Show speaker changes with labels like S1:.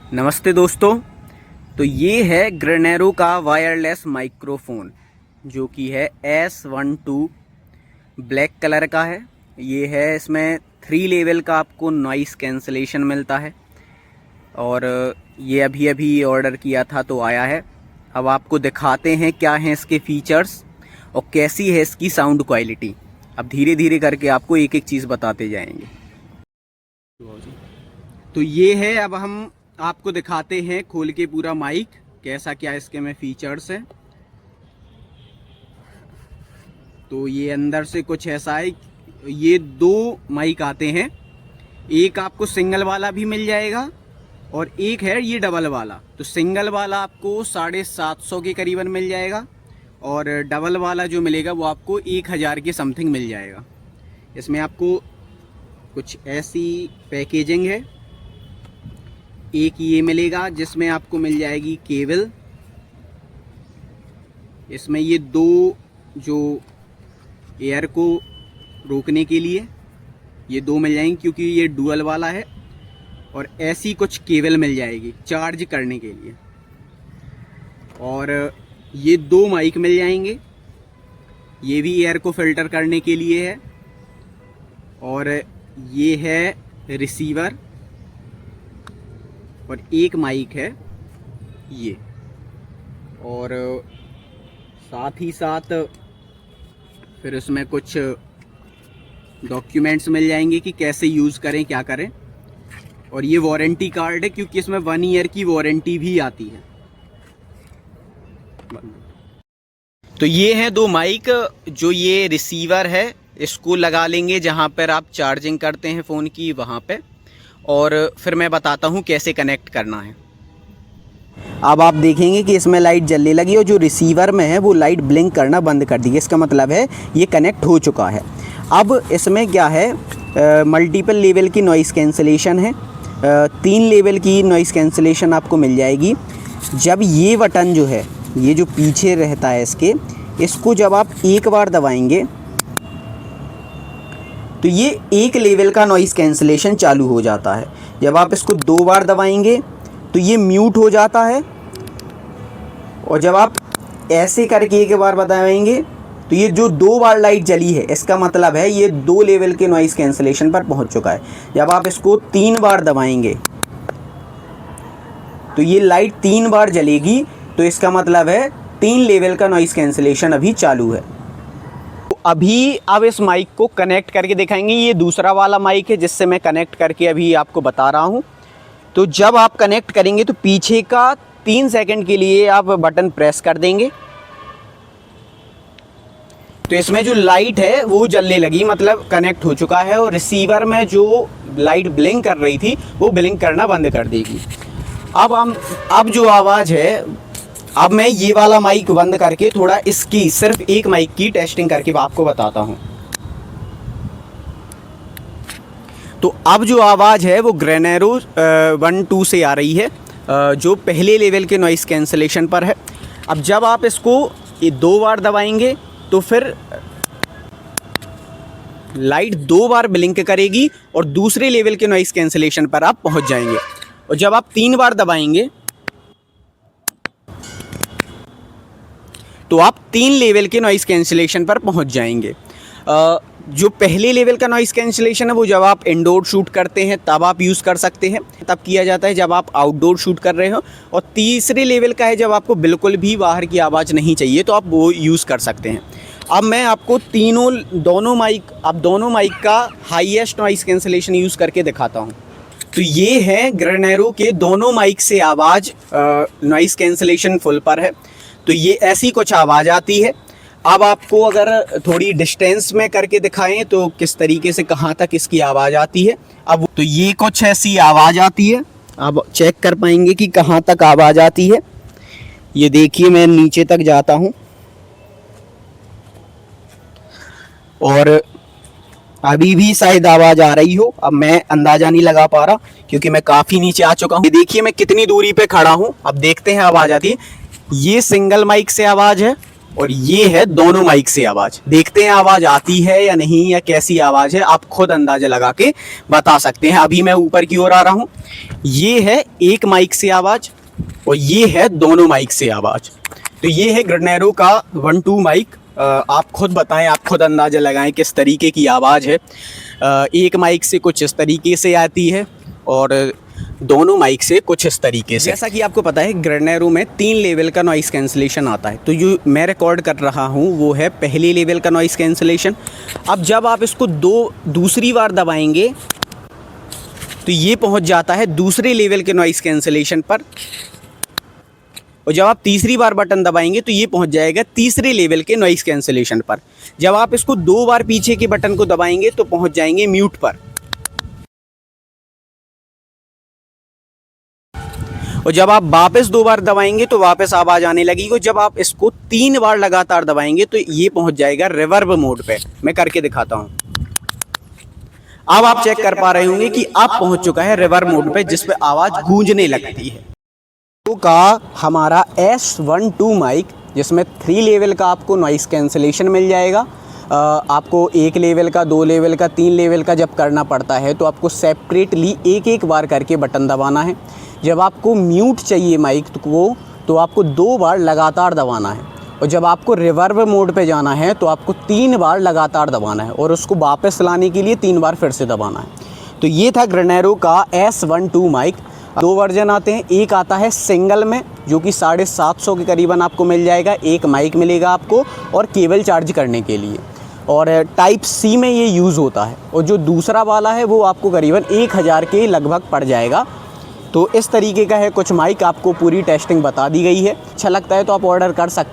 S1: नमस्ते दोस्तों। तो ये है ग्रेनेरो का वायरलेस माइक्रोफोन जो कि है S12 ब्लैक कलर का है। ये है, इसमें 3 लेवल का आपको नॉइस कैंसलेशन मिलता है और ये अभी अभी ऑर्डर किया था तो आया है। अब आपको दिखाते हैं क्या हैं इसके फीचर्स और कैसी है इसकी साउंड क्वालिटी। अब धीरे धीरे करके आपको एक एक चीज़ बताते जाएंगे। तो ये है, अब हम आपको दिखाते हैं खोल के पूरा माइक कैसा क्या इसके में फीचर्स है। तो ये अंदर से कुछ ऐसा है। ये 2 माइक आते हैं, एक आपको सिंगल वाला भी मिल जाएगा और एक है ये डबल वाला। तो सिंगल वाला आपको 750 के करीबन मिल जाएगा और डबल वाला जो मिलेगा वो आपको 1000 के समथिंग मिल जाएगा। इसमें आपको कुछ ऐसी पैकेजिंग है। एक ये मिलेगा जिसमें आपको मिल जाएगी केबल। इसमें ये 2 जो एयर को रोकने के लिए ये 2 मिल जाएंगी क्योंकि ये डुअल वाला है। और ऐसी कुछ केबल मिल जाएगी चार्ज करने के लिए। और ये 2 माइक मिल जाएंगे, ये भी एयर को फिल्टर करने के लिए है। और ये है रिसीवर और एक माइक है ये। और साथ ही साथ फिर उसमें कुछ डॉक्यूमेंट्स मिल जाएंगे कि कैसे यूज़ करें, क्या करें। और ये वारंटी कार्ड है क्योंकि इसमें 1 ईयर की वारंटी भी आती है। तो ये हैं 2 माइक। जो ये रिसीवर है इसको लगा लेंगे जहाँ पर आप चार्जिंग करते हैं फ़ोन की, वहाँ पे। और फिर मैं बताता हूँ कैसे कनेक्ट करना है। अब आप देखेंगे कि इसमें लाइट जलने लगी और जो रिसीवर में है वो लाइट ब्लिंक करना बंद कर दी। इसका मतलब है ये कनेक्ट हो चुका है। अब इसमें क्या है, मल्टीपल लेवल की नॉइस कैंसलेशन है। 3 लेवल की नॉइस कैंसलेशन आपको मिल जाएगी। जब ये बटन जो है, ये जो पीछे रहता है इसको जब आप एक बार दबाएंगे तो ये 1 लेवल का नॉइस कैंसलेशन चालू हो जाता है। जब आप इसको 2 बार दबाएंगे तो ये म्यूट हो जाता है। और जब आप ऐसे करके एक बार दबाएंगे तो ये जो 2 बार लाइट जली है इसका मतलब है ये 2 लेवल के नॉइस कैंसलेशन पर पहुंच चुका है। जब आप इसको 3 बार दबाएंगे तो ये लाइट 3 बार जलेगी, तो इसका मतलब है 3 लेवल का नॉइस कैंसलेशन अभी चालू है। अभी अब इस माइक को कनेक्ट करके दिखाएंगे। ये दूसरा वाला माइक है जिससे मैं कनेक्ट करके अभी आपको बता रहा हूँ। तो जब आप कनेक्ट करेंगे तो पीछे का 3 सेकंड के लिए आप बटन प्रेस कर देंगे तो इसमें जो लाइट है वो जलने लगी, मतलब कनेक्ट हो चुका है। और रिसीवर में जो लाइट ब्लिंक कर रही थी वो ब्लिंक करना बंद कर देगी। अब जो आवाज़ है, अब मैं ये वाला माइक बंद करके थोड़ा इसकी सिर्फ एक माइक की टेस्टिंग करके आपको बताता हूँ। तो अब जो आवाज़ है वो ग्रेनेरो 12 से आ रही है जो पहले लेवल के नॉइस कैंसलेशन पर है। अब जब आप इसको 2 बार दबाएंगे तो फिर लाइट 2 बार ब्लिंक करेगी और दूसरे लेवल के नॉइस कैंसलेशन पर आप पहुंच जाएंगे। और जब आप 3 बार दबाएंगे तो आप 3 लेवल के नॉइस कैंसलेशन पर पहुंच जाएंगे। जो पहले लेवल का नॉइस कैंसलेशन है वो जब आप इंडोर शूट करते हैं तब आप यूज़ कर सकते हैं, तब किया जाता है जब आप आउटडोर शूट कर रहे हो। और तीसरे लेवल का है जब आपको बिल्कुल भी बाहर की आवाज़ नहीं चाहिए तो आप वो यूज़ कर सकते हैं। अब मैं आपको दोनों माइक का हाईएस्ट नॉइस कैंसलेशन यूज़ करके दिखाता हूँ। तो ये है ग्रेनेरो के दोनों माइक से आवाज़ नॉइस कैंसलेशन फुल पर है। तो ये ऐसी कुछ आवाज़ आती है। अब आपको अगर थोड़ी डिस्टेंस में करके दिखाएं तो किस तरीके से कहाँ तक इसकी आवाज़ आती है। अब तो ये कुछ ऐसी आवाज़ आती है, आप चेक कर पाएंगे कि कहाँ तक आवाज़ आती है। ये देखिए, मैं नीचे तक जाता हूँ और अभी भी शायद आवाज़ आ रही हो। अब मैं अंदाज़ा नहीं लगा पा रहा क्योंकि मैं काफ़ी नीचे आ चुका हूँ। ये देखिए मैं कितनी दूरी पे खड़ा हूँ। अब देखते हैं आवाज़ आती है। ये सिंगल माइक से आवाज़ है और ये है दोनों माइक से आवाज़। देखते हैं आवाज़ आती है या नहीं, या कैसी आवाज़ है, आप खुद अंदाज़ा लगा के बता सकते हैं। अभी मैं ऊपर की ओर आ रहा हूँ, ये है एक माइक से आवाज़ और ये है दोनों माइक से आवाज़। तो ये है ग्रेनेरो का 1-2 माइक। आप खुद बताएं, आप खुद अंदाज़ा लगाएं किस तरीके की आवाज़ है। एक माइक से कुछ इस तरीके से आती है और दोनों माइक से कुछ इस तरीके से। जैसा कि आपको पता है ग्रेनेरो में 3 लेवल का नॉइज़ कैंसिलेशन आता है। तो जो मैं रिकॉर्ड कर रहा हूँ वो है पहले लेवल का नॉइज़ कैंसिलेशन। अब जब आप इसको दूसरी बार दबाएंगे तो ये पहुँच जाता है दूसरे लेवल के नॉइज़ कैंसिलेशन पर, और जब आप तीसरी बार बटन दबाएंगे तो ये पहुंच जाएगा तीसरे लेवल के नॉइज़ कैंसिलेशन पर। जब आप इसको 2 बार पीछे के बटन को दबाएंगे तो पहुंच जाएंगे म्यूट पर, और जब आप वापस 2 बार दबाएंगे तो वापस आवाज़ आने लगेगी। और जब आप इसको 3 बार लगातार दबाएंगे तो ये पहुंच जाएगा रिवर्ब मोड पे। मैं करके दिखाता हूं। अब आप चेक कर पा रहे होंगे कि अब पहुंच चुका है रिवर्ब मोड पे, जिस पे आवाज़ गूंजने लगती है। का हमारा S12 माइक, जिसमें 3 लेवल का आपको नॉइज़ कैंसिलेशन मिल जाएगा। आपको 1 लेवल का, 2 लेवल का, 3 लेवल का जब करना पड़ता है तो आपको सेपरेटली एक बार करके बटन दबाना है। जब आपको म्यूट चाहिए माइक को तो आपको 2 बार लगातार दबाना है, और जब आपको रिवर्ब मोड पे जाना है तो आपको 3 बार लगातार दबाना है, और उसको वापस लाने के लिए 3 बार फिर से दबाना है। तो ये था ग्रेनेरो का S12 माइक। 2 वर्जन आते हैं, एक आता है सिंगल में जो कि 750 के करीबन आपको मिल जाएगा, एक माइक मिलेगा आपको और केबल चार्ज करने के लिए, और टाइप सी में ये यूज़ होता है। और जो दूसरा वाला है वो आपको करीबन 1000 के लगभग पड़ जाएगा। तो इस तरीके का है कुछ माइक, आपको पूरी टेस्टिंग बता दी गई है। अच्छा लगता है तो आप ऑर्डर कर सकते हैं।